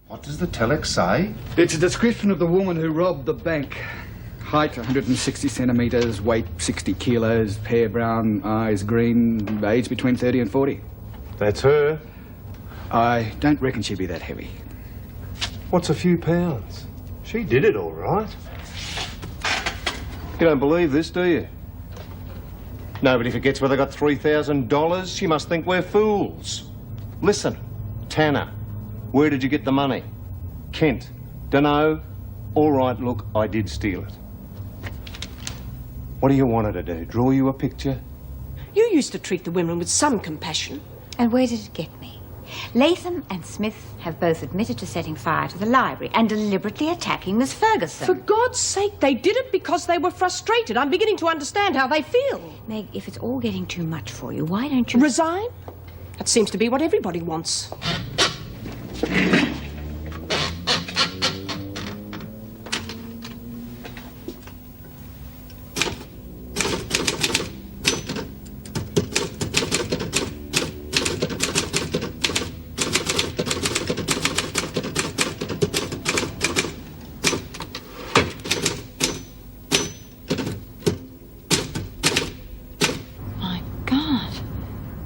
What does the telex say? It's a description of the woman who robbed the bank. Height 160 centimetres, weight 60 kilos, hair brown, eyes green, age between 30 and 40. That's her. I don't reckon she'd be that heavy. What's a few pounds? She did it all right. You don't believe this, do you? Nobody forgets where they got $3,000. She must think we're fools. Listen, Tanner, where did you get the money? Kent, dunno. All right, look, I did steal it. What do you want her to do? Draw you a picture? You used to treat the women with some compassion. And where did it get me? Latham and Smith have both admitted to setting fire to the library and deliberately attacking Miss Ferguson. For God's sake, they did it because they were frustrated. I'm beginning to understand how they feel. Meg, if it's all getting too much for you, why don't you... Resign? That seems to be what everybody wants.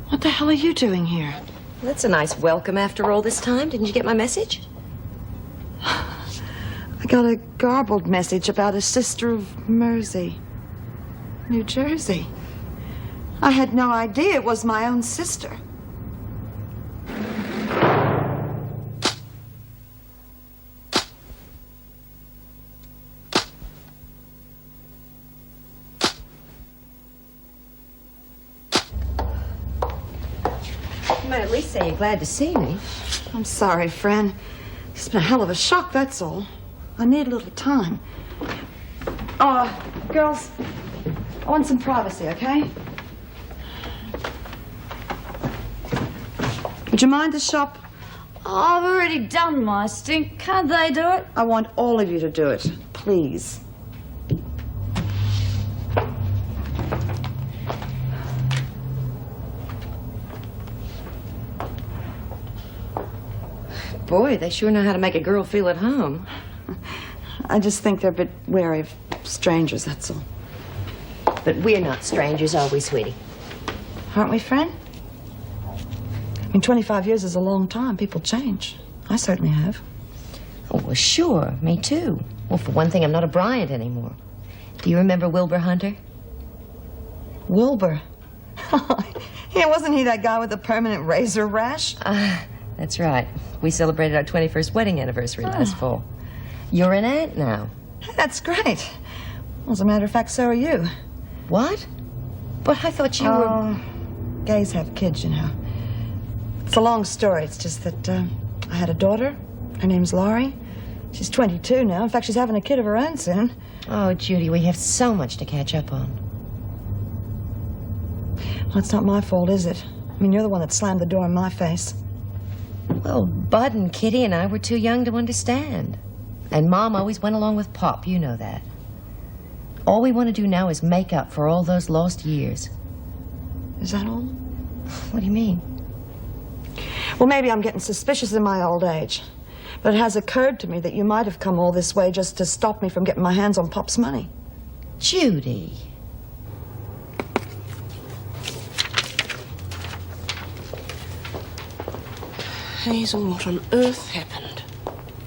What the hell are you doing here? That's a nice welcome after all this time. Didn't you get my message? I got a garbled message about a sister of Mersey, New Jersey. I had no idea it was my own sister. You might at least say you're glad to see me. I'm sorry, friend. It's been a hell of a shock, that's all. I need a little time. Girls, I want some privacy, okay? Would you mind the shop? I've already done my stink. Can't they do it? I want all of you to do it, please. Boy, they sure know how to make a girl feel at home. I just think they're a bit wary of strangers, that's all. But we're not strangers, are we, sweetie? Aren't we, friend? I mean, 25 years is a long time. People change. I certainly have. Oh, well, sure. Me too. Well, for one thing, I'm not a Bryant anymore. Do you remember Wilbur Hunter? Wilbur? Yeah, wasn't he that guy with the permanent razor rash? That's right. We celebrated our 21st wedding anniversary last fall. You're an aunt now. That's great. Well, as a matter of fact, so are you. What? But I thought you were... Gays have kids, you know. It's a long story. It's just that I had a daughter. Her name's Laurie. She's 22 now. In fact, she's having a kid of her own soon. Oh, Judy, we have so much to catch up on. Well, it's not my fault, is it? I mean, you're the one that slammed the door in my face. Well, Bud and Kitty and I were too young to understand. And Mom always went along with Pop, you know that. All we want to do now is make up for all those lost years. Is that all? What do you mean? Well, maybe I'm getting suspicious in my old age. But it has occurred to me that you might have come all this way just to stop me from getting my hands on Pop's money. Judy. Hazel, what on earth happened?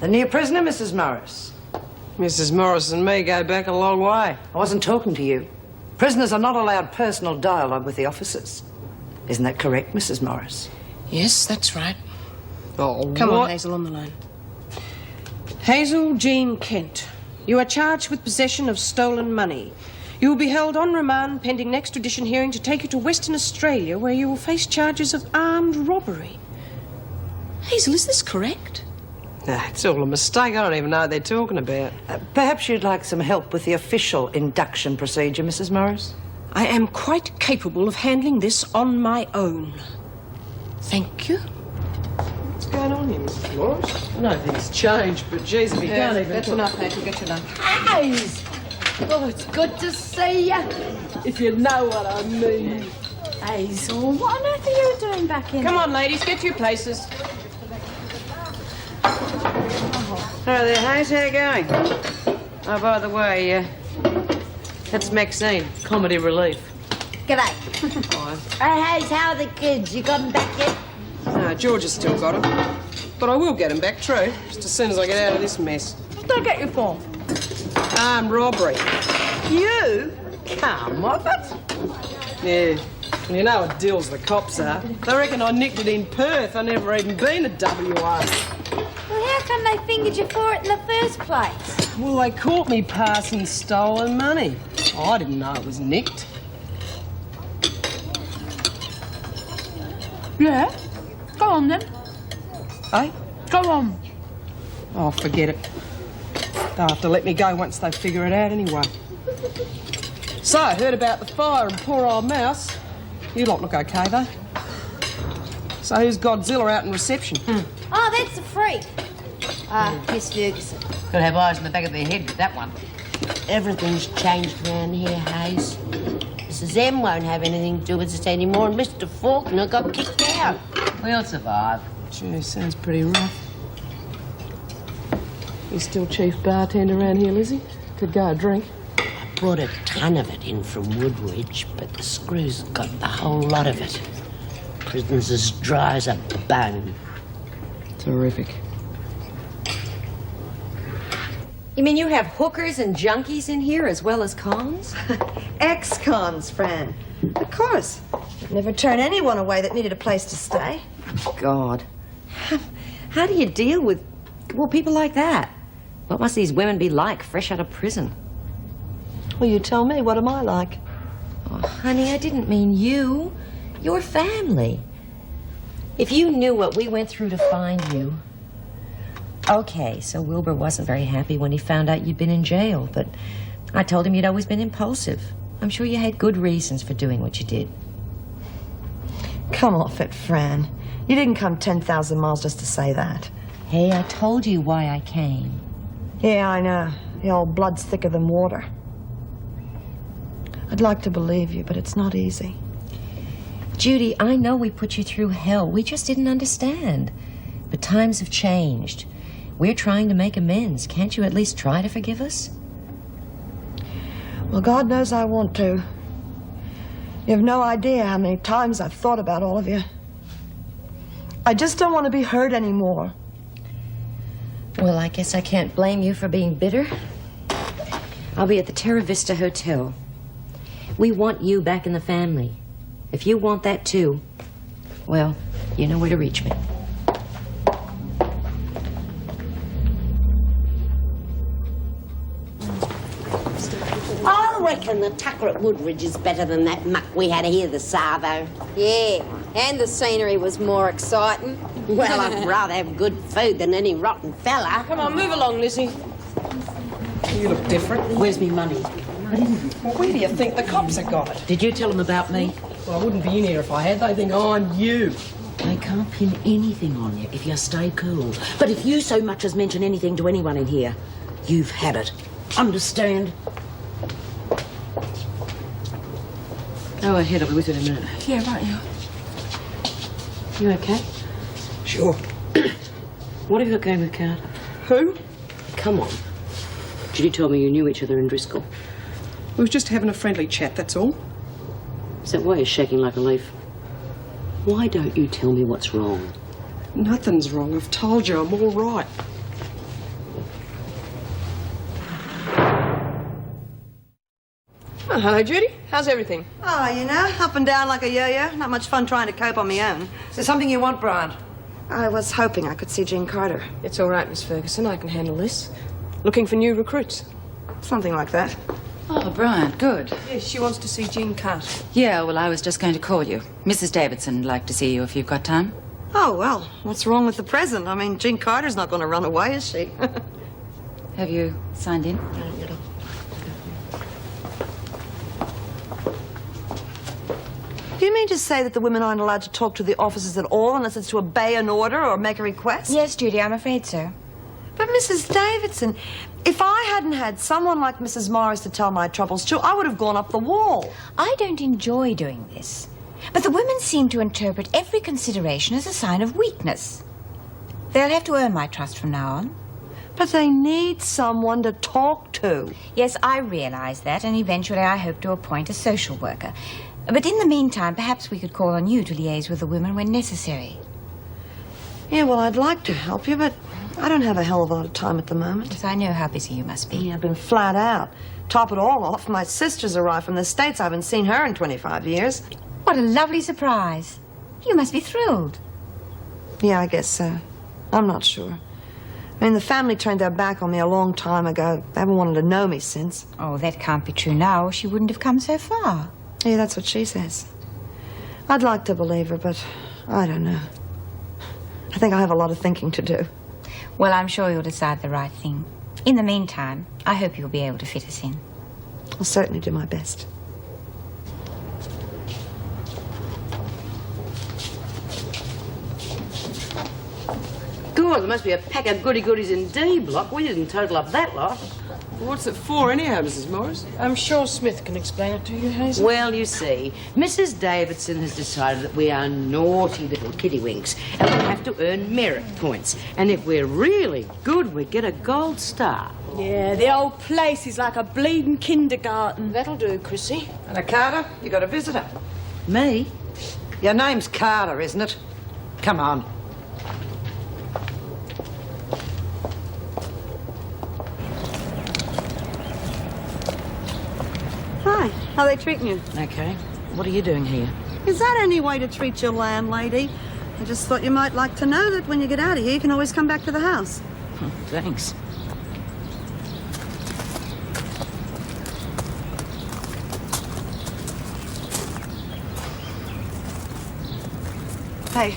The new prisoner, Mrs. Morris. Mrs. Morris and me go back a long way. I wasn't talking to you. Prisoners are not allowed personal dialogue with the officers. Isn't that correct, Mrs. Morris? Yes, that's right. Oh, Come what? on, Hazel, on the line. Hazel Jean Kent, you are charged with possession of stolen money. You will be held on remand pending an extradition hearing to take you to Western Australia, where you will face charges of armed robbery. Hazel, is this correct? Nah, it's all a mistake. I don't even know what they're talking about. Perhaps you'd like some help with the official induction procedure, Mrs. Morris? I am quite capable of handling this on my own. Thank you. What's going on here, Mrs. Morris? I know things changed, but geez, if you can't even... That's enough, Hazel. Get you done. Hayes! Oh, it's good to see you. If you know what I mean. Hazel, what on earth are you doing back in? Come on, ladies, get to your places. Hello there, Hayes. How you going? Oh, by the way, that's Maxine, comedy relief. G'day. Hi. Hey, Hayes, how are the kids? You got them back yet? No, George has still got them. But I will get them back, true, just as soon as I get out of this mess. What did I get you for? Armed robbery. You? Come off it. Yeah. Well, you know what deals the cops are. They reckon I nicked it in Perth. I never even been to WA. Well, how come they fingered you for it in the first place? Well, they caught me passing stolen money. Oh, I didn't know it was nicked. Yeah? Go on then. Eh? Go on. Oh, forget it. They'll have to let me go once they figure it out anyway. So, I heard about the fire and poor old Mouse. You lot look okay, though. So who's Godzilla out in reception? Oh, that's a freak. Miss Ferguson. Could have eyes in the back of their head with that one. Everything's changed round here, Hayes. Mrs. M won't have anything to do with us anymore, and Mr. Faulkner got kicked out. We'll survive. Gee, sounds pretty rough. You still chief bartender around here, Lizzie? Could go a drink. Brought a ton of it in from Woodridge, but the screws got the whole lot of it. Prison's as dry as a bone. Terrific. You mean you have hookers and junkies in here as well as cons? Ex-cons, Fran. Of course. I'd never turn anyone away that needed a place to stay. God. How do you deal with, well, people like that? What must these women be like fresh out of prison? Well, you tell me. What am I like? Oh, honey, I didn't mean you. Your family. If you knew what we went through to find you. Okay, so Wilbur wasn't very happy when he found out you'd been in jail, but I told him you'd always been impulsive. I'm sure you had good reasons for doing what you did. Come off it, Fran. You didn't come 10,000 miles just to say that. Hey, I told you why I came. Yeah, I know. The old blood's thicker than water. I'd like to believe you, but it's not easy. Judy, I know we put you through hell. We just didn't understand. But times have changed. We're trying to make amends. Can't you at least try to forgive us? Well, God knows I want to. You have no idea how many times I've thought about all of you. I just don't want to be hurt anymore. Well, I guess I can't blame you for being bitter. I'll be at the Terra Vista Hotel. We want you back in the family. If you want that too, well, you know where to reach me. I reckon the tucker at Woodridge is better than that muck we had here this Arvo. Yeah, and the scenery was more exciting. Well, I'd rather have good food than any rotten fella. Come on, move along, Lizzie. You look different. Where's me money? Well, where do you think the cops have got it? Did you tell them about me? Well, I wouldn't be in here if I had. They think I'm you. They can't pin anything on you if you stay cool. But if you so much as mention anything to anyone in here, you've had it. Understand? Oh, ahead. I'll be with you in a minute. Yeah, right, yeah. You okay? Sure. What have you got going with Carter? Who? Come on. Judy told me you knew each other in Driscoll. We was just having a friendly chat, that's all. Is that why you're shaking like a leaf? Why don't you tell me what's wrong? Nothing's wrong. I've told you I'm all right. Oh, hello, Judy. How's everything? Oh, you know, up and down like a yo-yo. Not much fun trying to cope on my own. Is there something you want, Brian? I was hoping I could see Jean Carter. It's all right, Miss Ferguson. I can handle this. Looking for new recruits. Something like that. Oh, Brian, good. Yes, she wants to see Jean Carter. Yeah, well, I was just going to call you. Mrs. Davidson would like to see you if you've got time. Oh, well, what's wrong with the present? I mean, Jean Carter's not going to run away, is she? Have you signed in? Do you mean to say that the women aren't allowed to talk to the officers at all unless it's to obey an order or make a request? Yes, Judy, I'm afraid so. But Mrs. Davidson, if I hadn't had someone like Mrs. Morris to tell my troubles to, I would have gone up the wall. I don't enjoy doing this. But the women seem to interpret every consideration as a sign of weakness. They'll have to earn my trust from now on. But they need someone to talk to. Yes, I realise that, and eventually I hope to appoint a social worker. But in the meantime, perhaps we could call on you to liaise with the women when necessary. Yeah, well, I'd like to help you, but I don't have a hell of a lot of time at the moment. Yes, I know how busy you must be. Yeah, I've been flat out. Top it all off, my sister's arrived from the States. I haven't seen her in 25 years. What a lovely surprise. You must be thrilled. Yeah, I guess so. I'm not sure. I mean, the family turned their back on me a long time ago. They haven't wanted to know me since. Oh, that can't be true now. She wouldn't have come so far. Yeah, that's what she says. I'd like to believe her, but I don't know. I think I have a lot of thinking to do. Well, I'm sure you'll decide the right thing. In the meantime, I hope you'll be able to fit us in. I'll certainly do my best. God, there must be a pack of goody-goodies in D block. We didn't total up that lot. What's it for anyhow, Mrs. Morris? I'm sure Smith can explain it to you, Hazel. Well, you see, Mrs. Davidson has decided that we are naughty little kittywinks and we have to earn merit points. And if we're really good, we get a gold star. Yeah, the old place is like a bleeding kindergarten. That'll do, Chrissy. Hello, Carter. You got a visitor? Me? Your name's Carter, isn't it? Come on. Hi, how are they treating you? Okay. What are you doing here? Is that any way to treat your landlady? I just thought you might like to know that when you get out of here, you can always come back to the house. Thanks. Hey,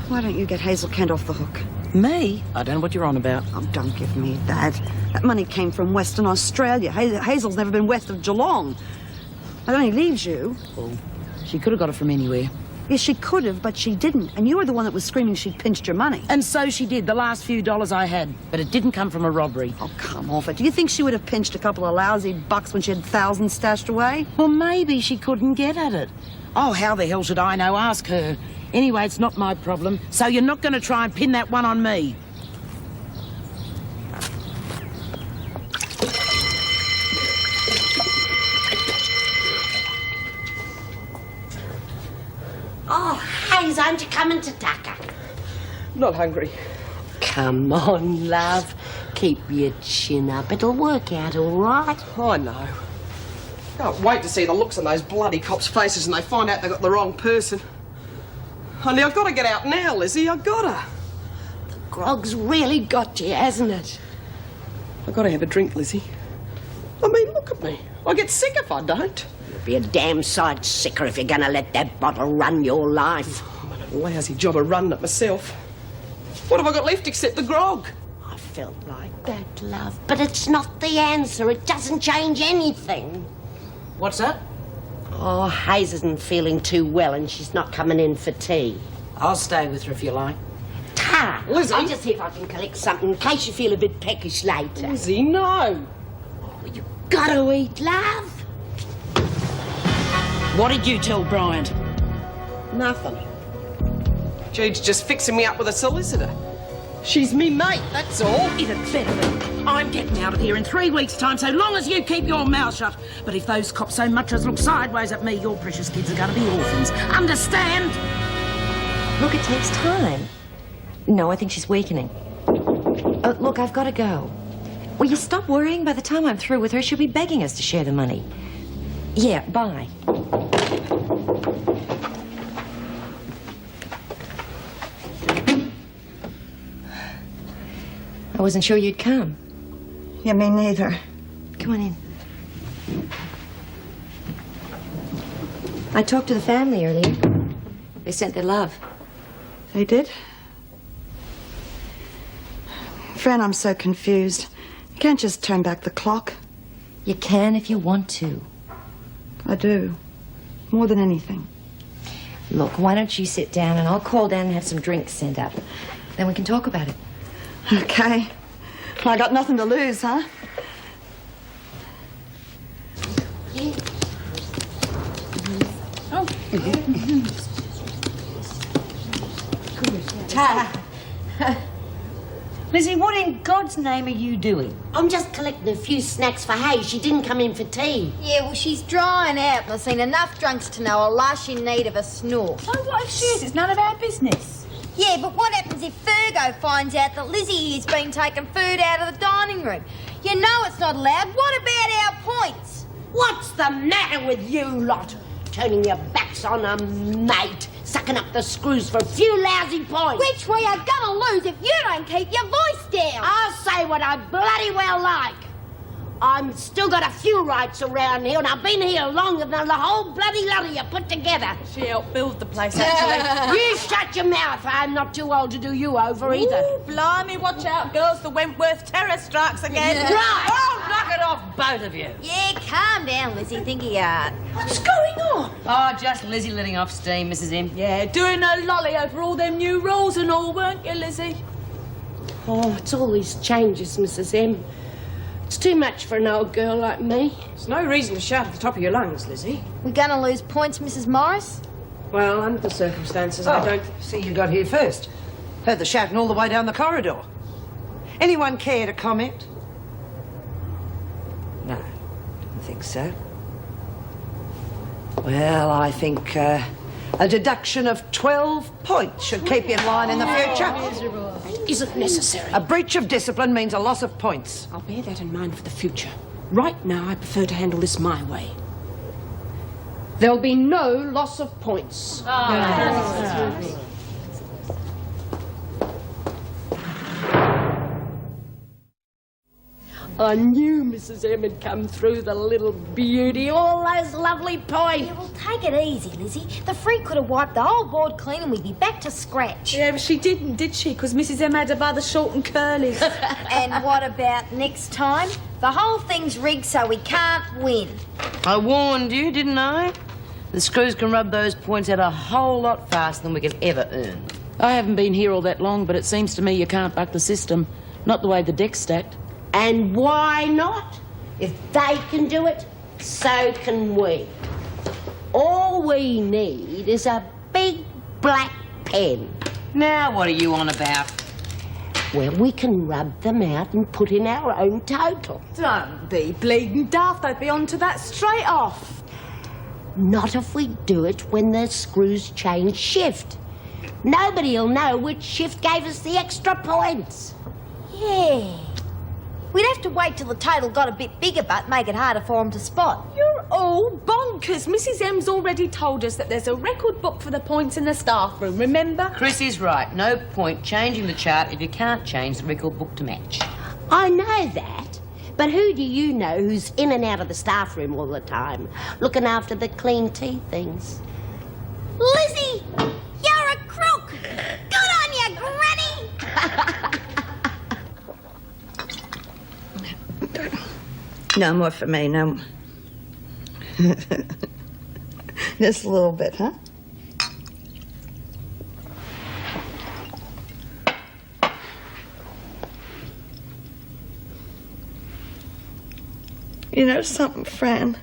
why don't you get Hazel Kent off the hook? Me? I don't know what you're on about. Oh, don't give me that. That money came from Western Australia. Hazel's never been west of Geelong. That only leaves you. Oh, she could have got it from anywhere. Yes, she could have, but she didn't. And you were the one that was screaming she'd pinched your money. And so she did, the last few dollars I had. But it didn't come from a robbery. Oh, come off it. Do you think she would have pinched a couple of lousy bucks when she had thousands stashed away? Well, maybe she couldn't get at it. Oh, how the hell should I know? Ask her. Anyway, it's not my problem. So you're not going to try and pin that one on me. Oh, Hayes, aren't you coming to Tucker? Not hungry. Come on, love. Keep your chin up. It'll work out all right. I know. Can't wait to see the looks on those bloody cops' faces and they find out they got the wrong person. Honey, I've got to get out now, Lizzie. I've got to. Grog's really got you, hasn't it? I've got to have a drink, Lizzie. I mean, look at me. I get sick if I don't. You'll be a damn sight sicker if you're going to let that bottle run your life. I'm in a lousy job of running it myself. What have I got left except the grog? I felt like that, love. But it's not the answer. It doesn't change anything. What's that? Oh, Hayes isn't feeling too well and she's not coming in for tea. I'll stay with her if you like. Ta! Lizzie? I'll just see if I can collect something in case you feel a bit peckish later. Lizzie, no. Oh, you gotta eat, love. What did you tell Bryant? Nothing. Jude's just fixing me up with a solicitor. She's me mate, that's all. Even better. I'm getting out of here in 3 weeks' time, so long as you keep your mouth shut. But if those cops so much as look sideways at me, your precious kids are going to be orphans. Understand? Look, it takes time. No, I think she's weakening. Look, I've got to go. Will you stop worrying? By the time I'm through with her, she'll be begging us to share the money. Yeah, bye. I wasn't sure you'd come. Yeah, me neither. Come on in. I talked to the family earlier. They sent their love. They did? Fran, I'm so confused. You can't just turn back the clock. You can if you want to. I do. More than anything. Look, why don't you sit down and I'll call down and have some drinks sent up. Then we can talk about it. Okay. Well, I got nothing to lose, huh? Oh. Ta. Lizzie, what in God's name are you doing? I'm just collecting a few snacks for Hay. She didn't come in for tea. Yeah, well, she's drying out, and I've seen enough drunks to know a lush in need of a snort. So what if she is? It's none of our business. Yeah, but what happens if Fergo finds out that Lizzie has been taking food out of the dining room? You know it's not allowed. What about our points? What's the matter with you lot? Turning your backs on a mate, sucking up the screws for a few lousy points. Which we are gonna lose if you don't keep your voice down. I'll say what I bloody well like. I'm still got a few rights around here, and I've been here longer than the whole bloody lot of you put together. She helped build the place, actually. You shut your mouth. I'm not too old to do you over either. Ooh, blimey, watch out, girls. The Wentworth terror strikes again. Right. Oh, knock it off, both of you. Yeah, calm down, Lizzie. Think of your art. What's going on? Oh, just Lizzie letting off steam, Mrs. M. Yeah, doing a lolly over all them new rules and all, weren't you, Lizzie? Oh, it's all these changes, Mrs. M. It's too much for an old girl like me. There's no reason to shout at the top of your lungs, Lizzie. We gonna lose points, Mrs. Morris? Well, under the circumstances, Oh, I don't... see, you got here first. Heard the shouting all the way down the corridor. Anyone care to comment? No, didn't think so. Well, I think a deduction of 12 points should keep you in line in the future. Isn't necessary. A breach of discipline means a loss of points. I'll bear that in mind for the future. Right now, I prefer to handle this my way. There'll be no loss of points. I knew Mrs. M had come through, the little beauty. All those lovely points. Yeah, well, take it easy, Lizzie. The freak could have wiped the whole board clean and we'd be back to scratch. Yeah, but she didn't, did she? Because Mrs. M had her by the short and curlies. And what about next time? The whole thing's rigged so we can't win. I warned you, didn't I? The screws can rub those points out a whole lot faster than we can ever earn. I haven't been here all that long, but it seems to me you can't buck the system. Not the way the deck's stacked. And why not? If they can do it, so can we. All we need is a big black pen. Now what are you on about? Well, we can rub them out and put in our own total. Don't be bleeding daft. They'd be onto that straight off. Not if we do it when the screws change shift. Nobody'll know which shift gave us the extra points. Yeah. We'd have to wait till the total got a bit bigger, but make it harder for them to spot. You're all bonkers. Mrs. M's already told us that there's a record book for the points in the staff room, remember? Chris is right. No point changing the chart if you can't change the record book to match. I know that. But who do you know who's in and out of the staff room all the time, looking after the clean tea things? Lizzie, you're a crook. Good on you, Granny. No more for me, no. Just a little bit, huh? You know something, Fran?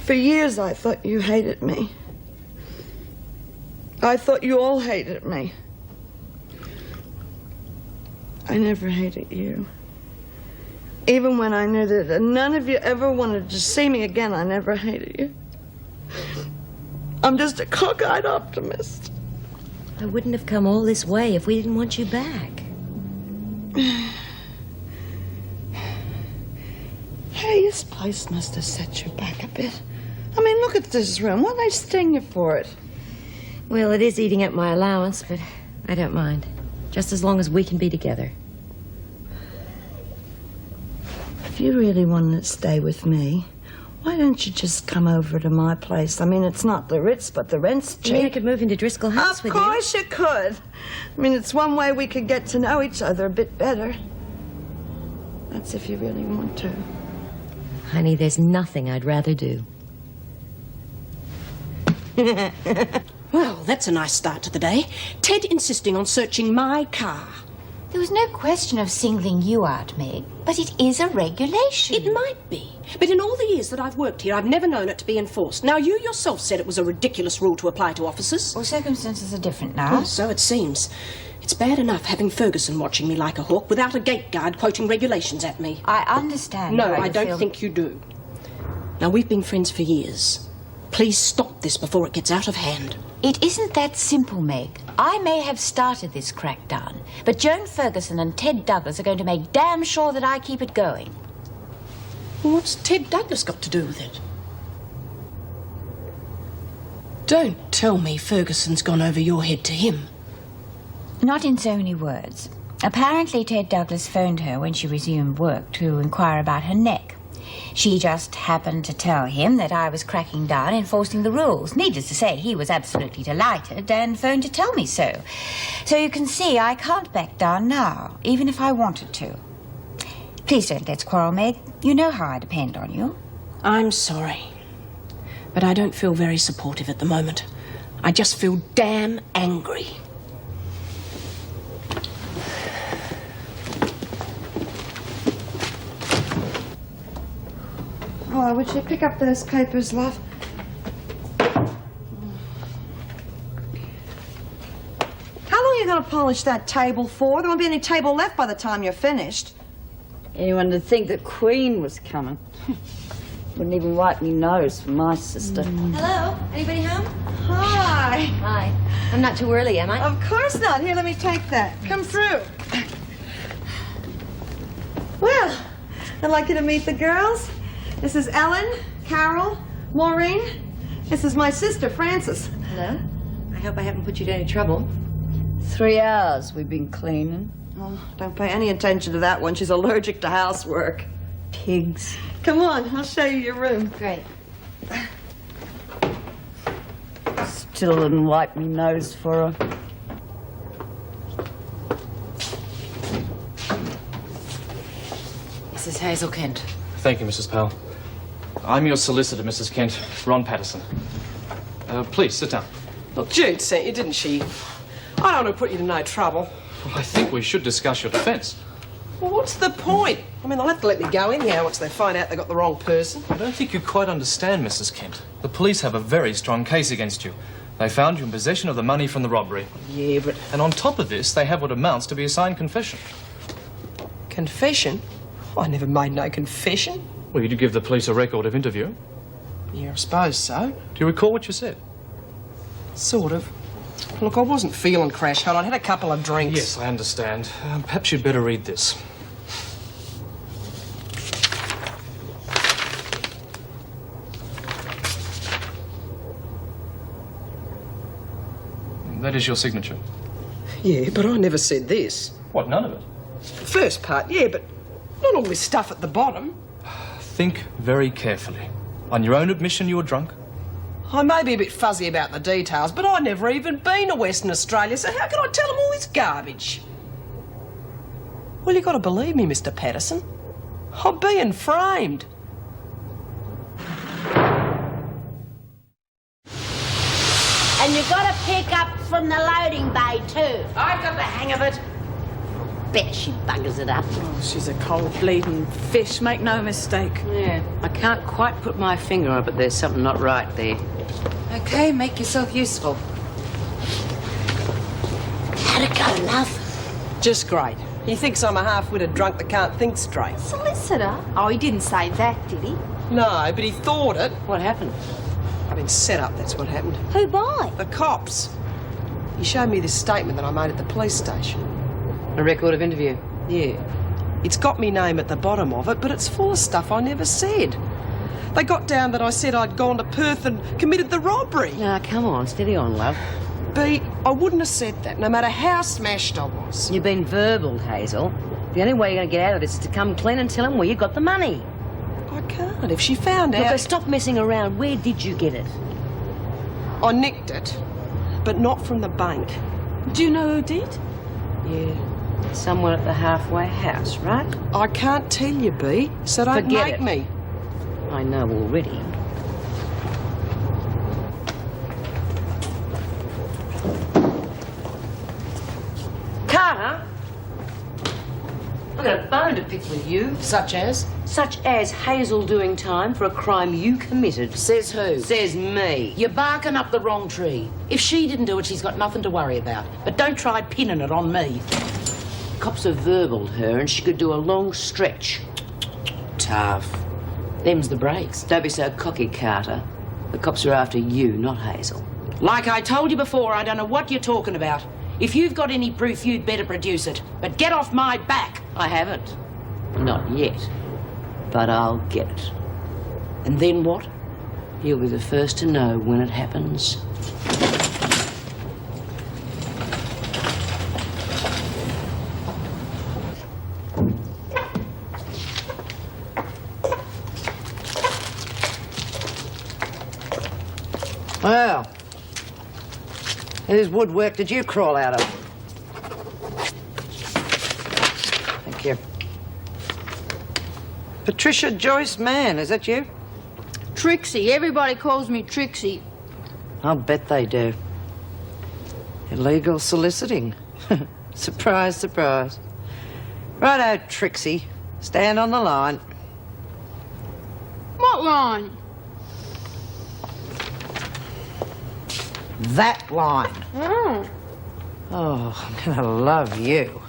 For years I thought you hated me. I thought you all hated me. I never hated you. Even when I knew that none of you ever wanted to see me again, I never hated you. I'm just a cockeyed optimist. I wouldn't have come all this way if we didn't want you back. Hey, this place must have set you back a bit. I mean, look at this room. Why they sting you for it? Well, it is eating up my allowance, but I don't mind. Just as long as we can be together. If you really wanted to stay with me, why don't you just come over to my place? I mean, it's not the Ritz, but the rent's cheap. You mean I could move into Driscoll House with you? Of course you could. I mean, it's one way we could get to know each other a bit better. That's if you really want to. Honey, there's nothing I'd rather do. Well, that's a nice start to the day. Ted insisting on searching my car. There was no question of singling you out, Meg, but it is a regulation. It might be. But in all the years that I've worked here, I've never known it to be enforced. Now, you yourself said it was a ridiculous rule to apply to officers. Well, circumstances are different now. Well, so it seems. It's bad enough having Ferguson watching me like a hawk without a gate guard quoting regulations at me. I understand. No, how I you don't feel. think you do. Now, we've been friends for years. Please stop this before it gets out of hand. It isn't that simple, Meg. I may have started this crackdown, but Joan Ferguson and Ted Douglas are going to make damn sure that I keep it going. Well, what's Ted Douglas got to do with it? Don't tell me Ferguson's gone over your head to him. Not in so many words. Apparently, Ted Douglas phoned her when she resumed work to inquire about her neck. She just happened to tell him that I was cracking down, enforcing the rules. Needless to say, he was absolutely delighted and phoned to tell me so. So you can see I can't back down now, even if I wanted to. Please don't let's quarrel, Meg. You know how I depend on you. I'm sorry, but I don't feel very supportive at the moment. I just feel damn angry. Oh, would you pick up those papers, love? How long are you going to polish that table for? There won't be any table left by the time you're finished. Anyone would think the Queen was coming. Wouldn't even wipe me nose for my sister. Hello? Anybody home? Hi. Hi. I'm not too early, am I? Of course not. Here, let me take that. Come through. Well, I'd like you to meet the girls. This is Ellen, Carol, Maureen. This is my sister, Frances. Hello? I hope I haven't put you to any trouble. 3 hours we've been cleaning. Oh, don't pay any attention to that one. She's allergic to housework. Pigs. Come on, I'll show you your room. Great. Still didn't wipe me nose for her. Mrs. Hazel Kent. Thank you, Mrs. Powell. I'm your solicitor, Mrs. Kent, Ron Patterson. Please, sit down. Look, Jude sent you, didn't she? I don't want to put you to no trouble. Well, I think we should discuss your defence. Well, what's the point? I mean, they'll have to let me go anyhow once they find out they got the wrong person. I don't think you quite understand, Mrs. Kent. The police have a very strong case against you. They found you in possession of the money from the robbery. Yeah, but... And on top of this, they have what amounts to be a signed confession. Confession? I never made no confession. Well, you did give the police a record of interview. Yeah, I suppose so. Do you recall what you said? Sort of. Look, I wasn't feeling crash hot. I'd had a couple of drinks. Yes, I understand. Perhaps you'd better read this. That is your signature. Yeah, but I never said this. What, none of it? The first part, yeah, but not all this stuff at the bottom. Think very carefully. On your own admission, you were drunk? I may be a bit fuzzy about the details, but I've never even been to Western Australia, so how can I tell them all this garbage? Well, you got to believe me, Mr. Patterson. I'm being framed. And you've got to pick up from the loading bay, too. I've got the hang of it. Bet she buggers it up. Oh, she's a cold bleeding fish, make no mistake. Yeah, I can't quite put my finger on it, but there's something not right there. Okay, make yourself useful. How'd it go, love? Just great. He thinks I'm a half-witted drunk that can't think straight. Solicitor? Oh, he didn't say that, did he? No, but he thought it. What happened? I've been set up, that's what happened. Who by? The cops. He showed me this statement that I made at the police station. A record of interview? Yeah. It's got me name at the bottom of it, but it's full of stuff I never said. They got down that I said I'd gone to Perth and committed the robbery. Now, come on, steady on, love. B, I wouldn't have said that, no matter how smashed I was. You've been verbal, Hazel. The only way you're going to get out of this is to come clean and tell him where you got the money. I can't. If she found Look, out... stop messing around. Where did you get it? I nicked it, but not from the bank. Do you know who did? Yeah. Somewhere at the halfway house, right? I can't tell you, B, so don't Forget make it. me. I know already. Carter? I've got a bone to pick with you. Such as? Such as Hazel doing time for a crime you committed. Says who? Says me. You're barking up the wrong tree. If she didn't do it, she's got nothing to worry about. But don't try pinning it on me. Cops have verbaled her and she could do a long stretch. Tough. Them's the breaks. Don't be so cocky, Carter. The cops are after you, not Hazel. Like I told you before, I don't know what you're talking about. If you've got any proof, you'd better produce it. But get off my back. I haven't. Not yet. But I'll get it. And then what? You'll be the first to know when it happens. Well, whose woodwork did you crawl out of? Thank you. Patricia Joyce Mann, is that you? Trixie. Everybody calls me Trixie. I'll bet they do. Illegal soliciting. Surprise, surprise. Righto, Trixie. Stand on the line. What line? That line. Oh. Oh, I'm gonna love you.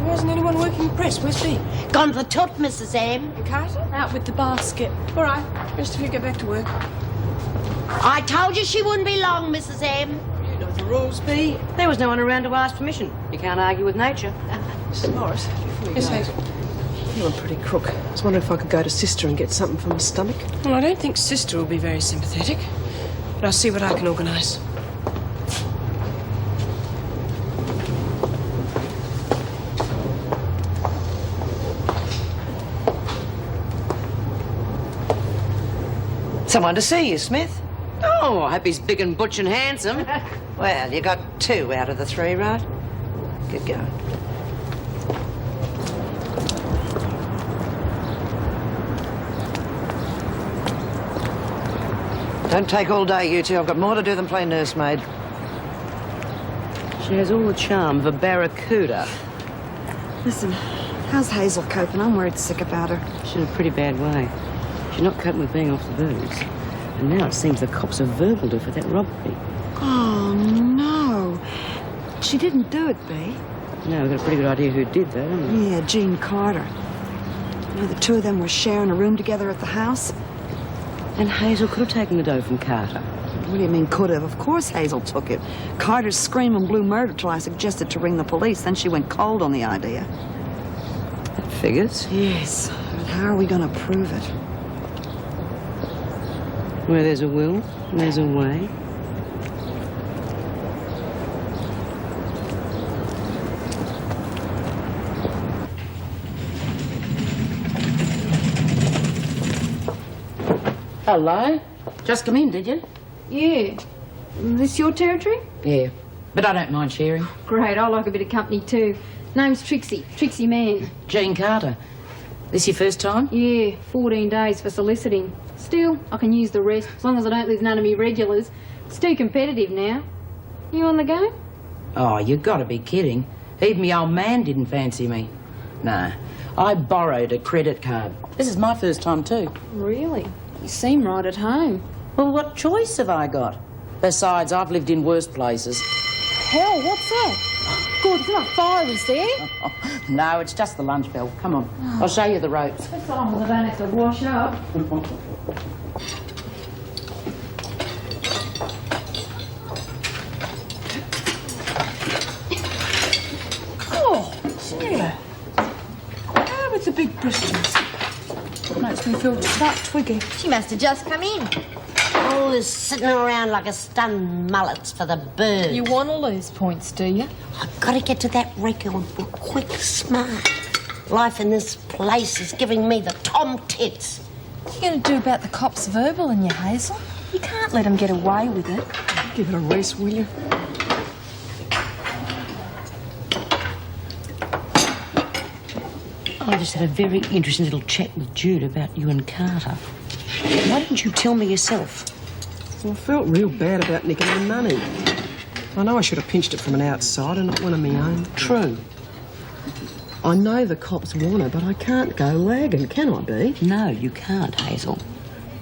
Why isn't anyone working the press? Where's Bea? Gone to the tilt, Mrs. M. And Carter? Out with the basket. All right, rest of you get back to work. I told you she wouldn't be long, Mrs. M. You know the rules, Bea. There was no one around to ask permission. You can't argue with nature. Mrs. Morris, before you go. Hazel. You're a pretty crook. I was wondering if I could go to Sister and get something for my stomach. Well, I don't think Sister will be very sympathetic, but I'll see what I can organise. Someone to see you, Smith. Oh, I hope he's big and butch and handsome. Well, you got 2 out of the 3, right? Good going. Don't take all day, you two. I've got more to do than play nursemaid. She has all the charm of a barracuda. Listen, how's Hazel coping? I'm worried sick about her. She's in a pretty bad way. She's not coping with being off the booze. And now it seems the cops have verbaled her for that robbery. Oh, no. She didn't do it, Bea. No, we've got a pretty good idea who did, though, haven't we? Yeah, Jean Carter. You know, the 2 of them were sharing a room together at the house. And Hazel could have taken the dough from Carter. What do you mean, could have? Of course Hazel took it. Carter's screaming blue murder till I suggested to ring the police. Then she went cold on the idea. That figures. Yes, but how are we going to prove it? Where there's a will, there's a way. Hello? Just come in, did you? Yeah. This your territory? Yeah, but I don't mind sharing. Great, I like a bit of company too. Name's Trixie. Trixie Mann. Jean Carter. This your first time? Yeah, 14 days for soliciting. Still, I can use the rest, as long as I don't lose none of me regulars. It's too competitive now. You on the game? Oh, you gotta be kidding. Even me old man didn't fancy me. Nah, I borrowed a credit card. This is my first time too. Really? You seem right at home. Well, what choice have I got? Besides, I've lived in worse places. Hell, what's that? God, it's not fire, is there? No, it's just the lunch bell. Come on, I'll show you the ropes. As long as I don't have to wash up. Oh, Sheila. How with the big Bristles? Makes me feel start twiggy. She must have just come in. All this sitting around like a stunned mullet's for the birds. You want to lose points, do you? I've got to get to that record book quick, smart. Life in this place is giving me the tom tits. What are you going to do about the cops verbaling you, Hazel? You can't let them get away with it. Give it a rest, will you? I just had a very interesting little chat with Jude about you and Carter. Why didn't you tell me yourself? Well, I felt real bad about nicking the money. I know I should have pinched it from an outside and not one of my own. True. I know the cops want her, but I can't go lagging, can I, be? No, you can't, Hazel.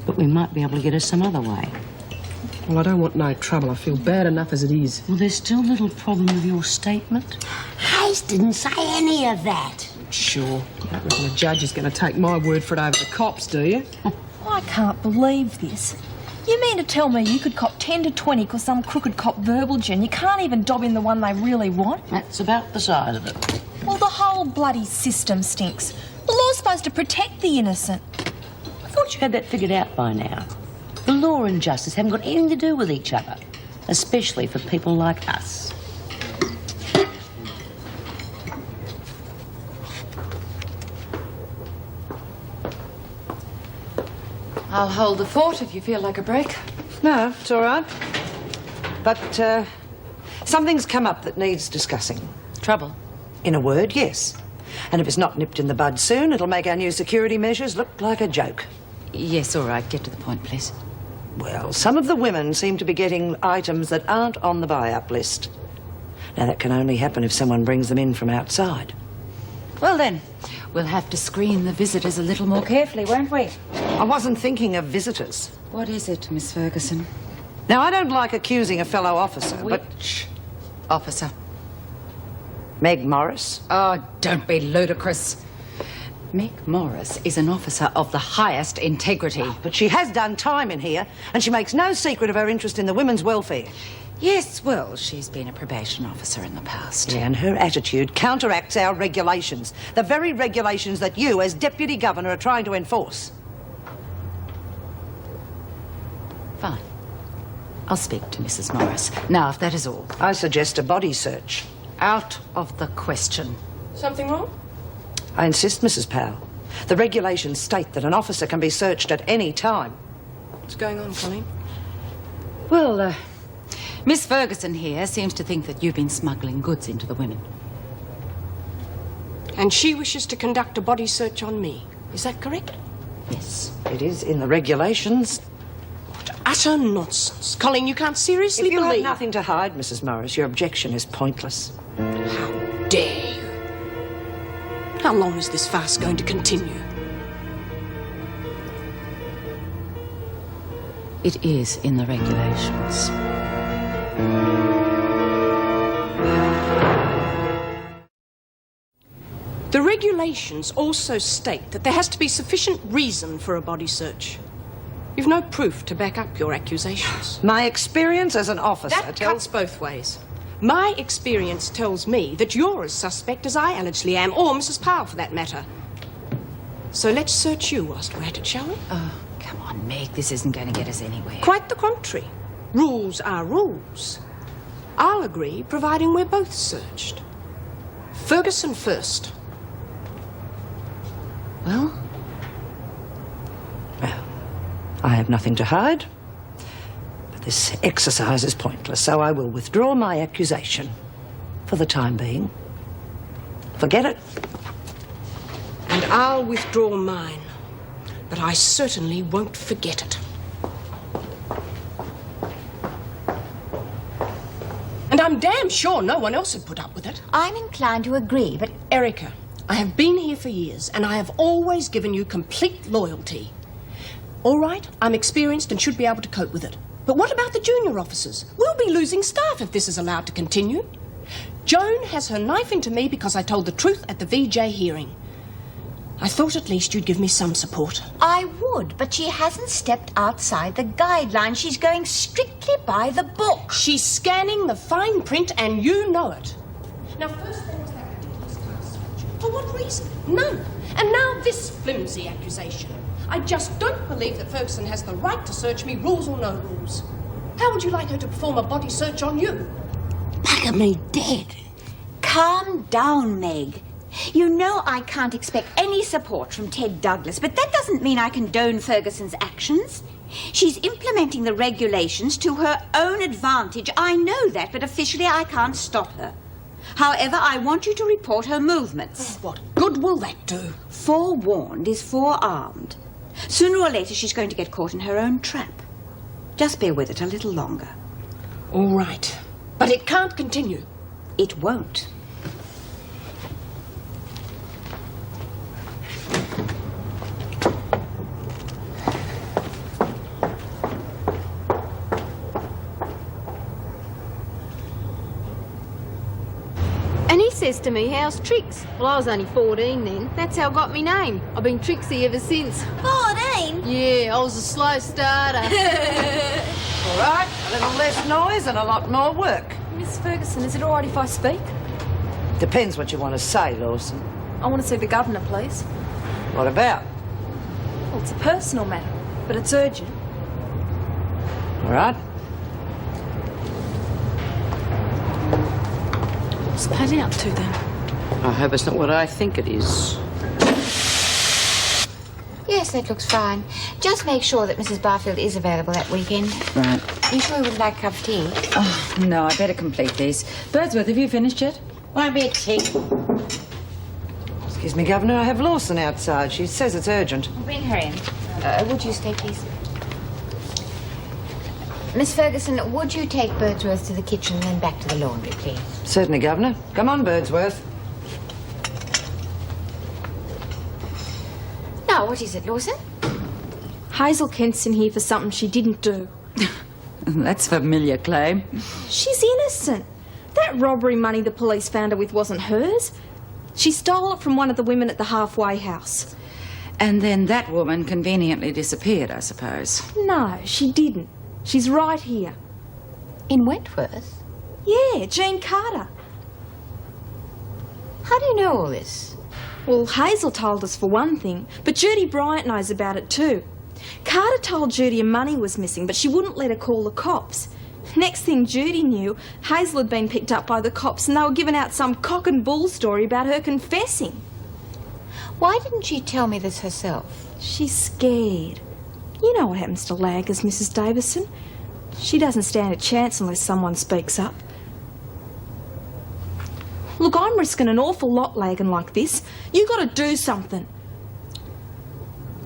But we might be able to get her some other way. Well, I don't want no trouble. I feel bad enough as it is. Well, there's still a little problem with your statement. Hayes didn't say any of that. Sure. You don't reckon the judge is going to take my word for it over the cops, do you? I can't believe this. You mean to tell me you could cop 10 to 20 because some crooked cop verbaled you and you can't even dob in the one they really want? That's about the size of it. Well, the whole bloody system stinks. The law's supposed to protect the innocent. I thought you had that figured out by now. The law and justice haven't got anything to do with each other, especially for people like us. I'll hold the fort if you feel like a break. No, it's all right. But something's come up that needs discussing. Trouble? In a word, yes. And if it's not nipped in the bud soon, it'll make our new security measures look like a joke. Yes, all right. Get to the point, please. Well, some of the women seem to be getting items that aren't on the buy-up list. Now, that can only happen if someone brings them in from outside. Well, then, we'll have to screen the visitors a little more carefully, won't we? I wasn't thinking of visitors. What is it, Miss Ferguson? Now, I don't like accusing a fellow officer, but... Which officer? Meg Morris. Oh, don't be ludicrous. Meg Morris is an officer of the highest integrity. Oh, but she has done time in here, and she makes no secret of her interest in the women's welfare. Yes, well, she's been a probation officer in the past. Yeah, and her attitude counteracts our regulations. The very regulations that you, as Deputy Governor, are trying to enforce. Fine. I'll speak to Mrs. Morris. Now, if that is all. I suggest a body search. Out of the question. Something wrong? I insist, Mrs. Powell. The regulations state that an officer can be searched at any time. What's going on, Colleen? Well, Miss Ferguson here seems to think that you've been smuggling goods into the women. And she wishes to conduct a body search on me. Is that correct? Yes, it is in the regulations. What utter nonsense. Colleen, you can't seriously If you believe... have nothing to hide, Mrs. Morris, your objection is pointless. How dare you? How long is this farce going to continue? It is in the regulations. The regulations also state that there has to be sufficient reason for a body search. You've no proof to back up your accusations. My experience as an officer That cuts both ways. My experience tells me that you're as suspect as I allegedly am, or Mrs. Powell for that matter. So let's search you whilst we're at it, shall we? Oh, come on, Meg. This isn't going to get us anywhere. Quite the contrary. Rules are rules. I'll agree, providing we're both searched. Ferguson first. Well? Well, I have nothing to hide. But this exercise is pointless, so I will withdraw my accusation for the time being. Forget it. And I'll withdraw mine. But I certainly won't forget it. And I'm damn sure no one else had put up with it. I'm inclined to agree, but... Erica, I have been here for years, and I have always given you complete loyalty. All right, I'm experienced and should be able to cope with it. But what about the junior officers? We'll be losing staff if this is allowed to continue. Joan has her knife into me because I told the truth at the VJ hearing. I thought at least you'd give me some support. I would, but she hasn't stepped outside the guidelines. She's going strictly by the book. She's scanning the fine print, and you know it. Now, first there was that ridiculous class search. For what reason? None. And now this flimsy accusation. I just don't believe that Ferguson has the right to search me, rules or no rules. How would you like her to perform a body search on you? Bugger me dead. Calm down, Meg. You know I can't expect any support from Ted Douglas, but that doesn't mean I condone Ferguson's actions. She's implementing the regulations to her own advantage. I know that, but officially I can't stop her. However, I want you to report her movements. What good will that do? Forewarned is forearmed. Sooner or later she's going to get caught in her own trap. Just bear with it a little longer. All right. But it can't continue. It won't. And he says to me, how's Trix? Well, I was only 14 then. That's how I got me name. I've been Trixie ever since. 14? Yeah, I was a slow starter. All right, a little less noise and a lot more work. Miss Ferguson, is it all right if I speak? Depends what you want to say, Lawson. I want to see the governor, please. What about? Well, it's a personal matter, but it's urgent. All right. What's Paddy up to then? I hope it's not what I think it is. Yes, that looks fine. Just make sure that Mrs. Barfield is available that weekend. Right. You sure you would like a cup of tea? Oh, no, I better complete these. Birdsworth, have you finished yet? Won't be a tick. Excuse me, Governor, I have Lawson outside. She says it's urgent. Bring her in. Would you stay, please? Miss Ferguson, would you take Birdsworth to the kitchen and then back to the laundry, please? Certainly, Governor. Come on, Birdsworth. Now, what is it, Lawson? Hazel Kent's in here for something she didn't do. That's a familiar claim. She's innocent. That robbery money the police found her with wasn't hers. She stole it from one of the women at the halfway house. And then that woman conveniently disappeared, I suppose. No, she didn't. She's right here. In Wentworth? Yeah, Jean Carter. How do you know all this? Well, Hazel told us for one thing, but Judy Bryant knows about it too. Carter told Judy her money was missing, but she wouldn't let her call the cops. Next thing Judy knew, Hazel had been picked up by the cops and they were giving out some cock and bull story about her confessing. Why didn't she tell me this herself? She's scared. You know what happens to laggers, Mrs. Davison. She doesn't stand a chance unless someone speaks up. Look, I'm risking an awful lot lagging like this. You got to do something.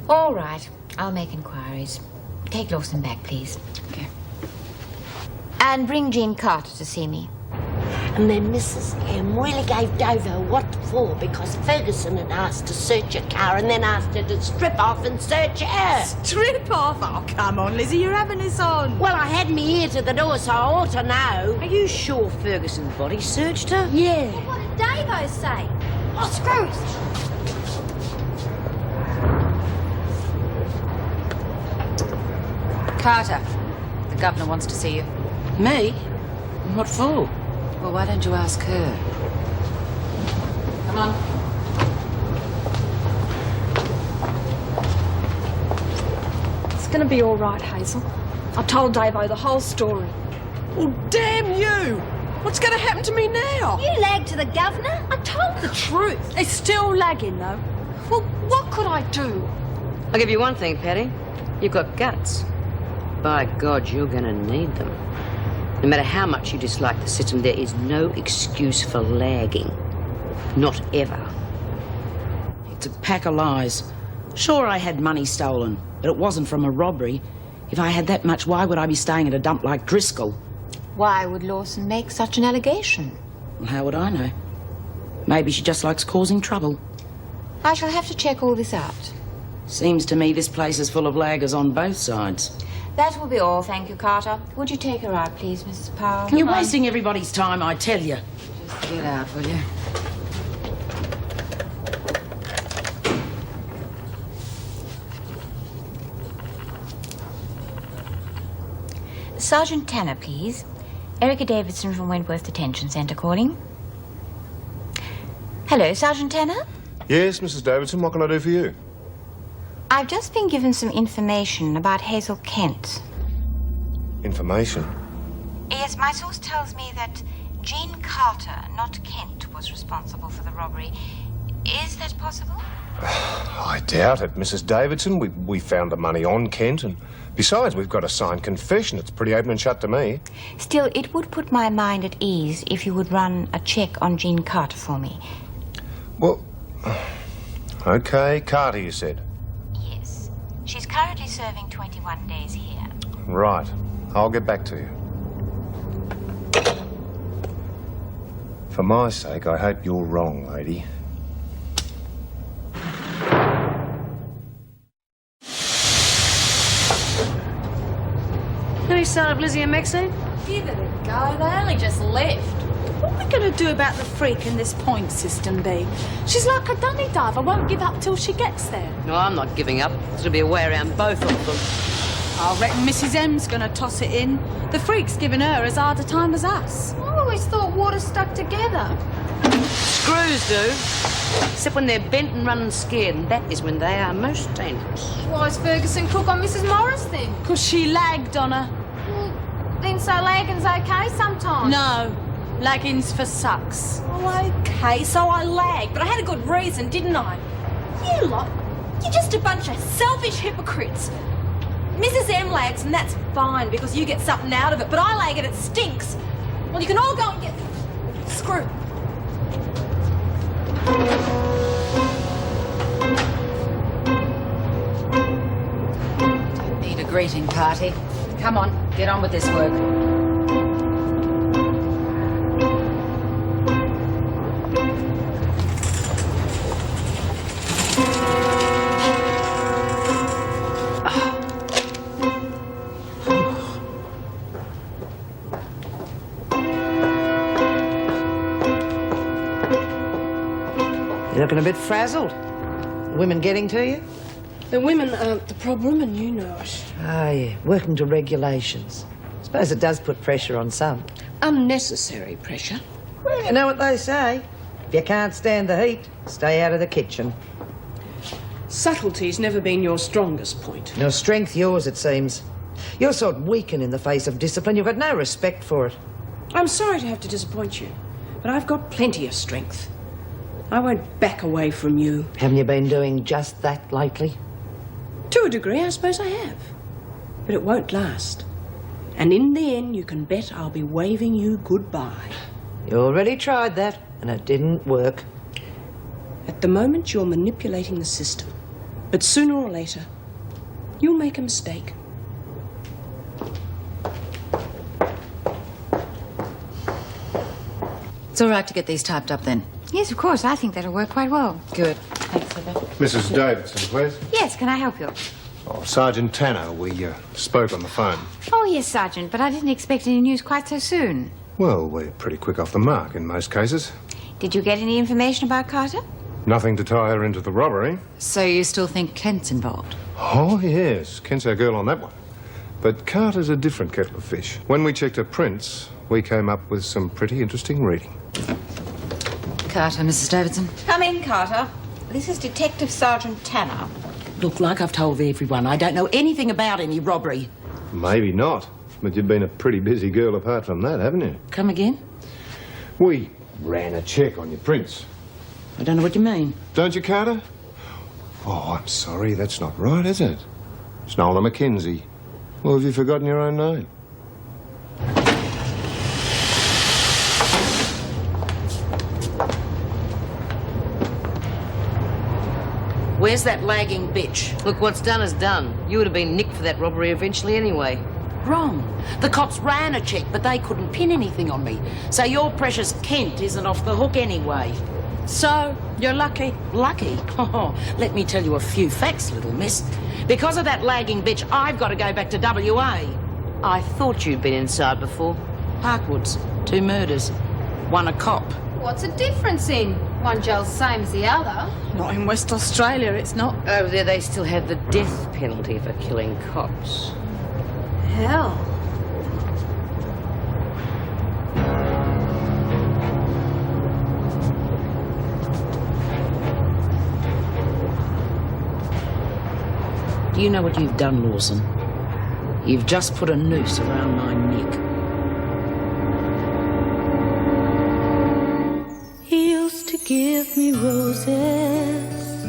All right, I'll make inquiries. Take Lawson back, please. Okay. And bring Jean Carter to see me. And then Mrs. M really gave Dovo what for because Ferguson had asked to search her car and then asked her to strip off and search her. Strip off? Oh, come on, Lizzie, you're having this on. Well, I had me ear to the door, so I ought to know. Are you sure Ferguson's body searched her? Yeah. What did Davo say? Oh, screw it. Carter, the governor wants to see you. Me? What for? Well, why don't you ask her? Come on. It's going to be all right, Hazel. I told Davo the whole story. Well, damn you! What's going to happen to me now? You lagged to the governor? I told the truth. It's still lagging, though. Well, what could I do? I'll give you one thing, Patty. You've got guts. By God, you're going to need them. No matter how much you dislike the system, there is no excuse for lagging. Not ever. It's a pack of lies. Sure, I had money stolen, but it wasn't from a robbery. If I had that much, why would I be staying at a dump like Driscoll? Why would Lawson make such an allegation? Well, how would I know? Maybe she just likes causing trouble. I shall have to check all this out. Seems to me this place is full of laggers on both sides. That will be all, thank you, Carter. Would you take her out, please, Mrs. Powell? You're wasting everybody's time, I tell you. Just get out, will you? Sergeant Tanner, please. Erica Davidson from Wentworth Detention Centre calling. Hello, Sergeant Tanner. Yes, Mrs. Davidson, what can I do for you? I've just been given some information about Hazel Kent. Information? Yes, my source tells me that Jean Carter, not Kent, was responsible for the robbery. Is that possible? I doubt it, Mrs. Davidson. We found the money on Kent, and besides, we've got a signed confession. It's pretty open and shut to me. Still, it would put my mind at ease if you would run a check on Jean Carter for me. Well, okay, Carter, you said? Yes. She's currently serving 21 days here. Right. I'll get back to you. For my sake, I hope you're wrong, lady. Any sign of Lizzie and Maxine? Give it a go. They only just left. What are we going to do about the freak in this point system, Bea? She's like a dunny diver, won't give up till she gets there. No, I'm not giving up. There'll be a way around both of them. I reckon Mrs M's gonna toss it in. The freak's giving her as hard a time as us. I always thought water stuck together. Screws do. Except when they're bent and running scared, and that is when they are most dangerous. Why is Ferguson cook on Mrs Morris then? 'Cause she lagged on her. Well, then so lagging's okay sometimes. No, lagging's for sucks. Oh, okay, so I lagged, but I had a good reason, didn't I? You lot, you're just a bunch of selfish hypocrites. Mrs M lags, and that's fine because you get something out of it, but I lag and it stinks. Well, you can all go and get screwed. Don't need a greeting party. Come on, get on with this work. You're looking a bit frazzled. Women getting to you? The women aren't the problem, and you know it. Ah, yeah. Working to regulations. Suppose it does put pressure on some. Unnecessary pressure. Well, you know what they say. If you can't stand the heat, stay out of the kitchen. Subtlety's never been your strongest point. Your strength, yours, it seems. You're sort of weaken in the face of discipline. You've got no respect for it. I'm sorry to have to disappoint you, but I've got plenty of strength. I won't back away from you. Haven't you been doing just that lately? To a degree, I suppose I have. But it won't last. And in the end, you can bet I'll be waving you goodbye. You already tried that, and it didn't work. At the moment, you're manipulating the system. But sooner or later, you'll make a mistake. It's all right to get these typed up then. Yes, of course. I think that'll work quite well. Good. Thanks, Heather. Mrs. Davidson, please. Yes, can I help you? Oh, Sergeant Tanner, we spoke on the phone. Oh, yes, Sergeant, but I didn't expect any news quite so soon. Well, we're pretty quick off the mark in most cases. Did you get any information about Carter? Nothing to tie her into the robbery. So you still think Kent's involved? Oh, yes. Kent's our girl on that one. But Carter's a different kettle of fish. When we checked her prints, we came up with some pretty interesting reading. Carter, Mrs. Davidson. Come in, Carter. This is Detective Sergeant Tanner. Look, like I've told everyone, I don't know anything about any robbery. Maybe not. But you've been a pretty busy girl apart from that, haven't you? Come again? We ran a check on your prints. I don't know what you mean. Don't you, Carter? Oh, I'm sorry. That's not right, is it? It's Nola Mackenzie. Or have you forgotten your own name? Where's that lagging bitch? Look, what's done is done. You would have been nicked for that robbery eventually anyway. Wrong. The cops ran a check, but they couldn't pin anything on me. So your precious Kent isn't off the hook anyway. So, you're lucky. Lucky? Oh, let me tell you a few facts, little miss. Because of that lagging bitch, I've got to go back to WA. I thought you'd been inside before. Parkwoods, 2 murders, 1 a cop. What's the difference in? One jail's the same as the other. Not in West Australia, it's not. Over there, they still have the death penalty for killing cops. Hell. Do you know what you've done, Lawson? You've just put a noose around my neck. He used to give me roses.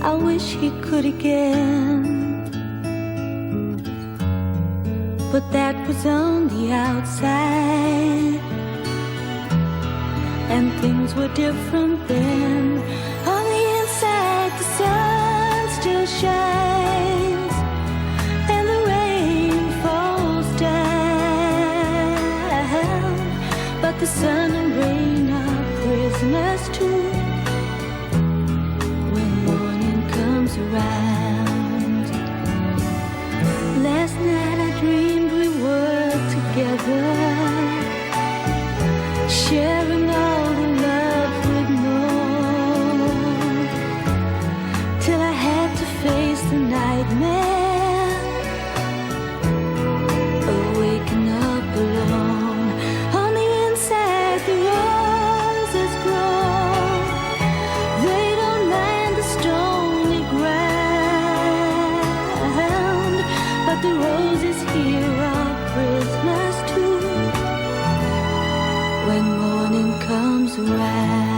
I wish he could again. But that was on the outside, and things were different then. On the inside, the sun still shines, and the rain falls down, but the sun and rain are prisoners too. When morning comes around, last night I dreamed we were together, sharing all the love we'd known, till I had to face the nightmare, waking up alone. On the inside the roses grow, they don't mind the stony ground, but the roses here are prisoners too. When morning comes around,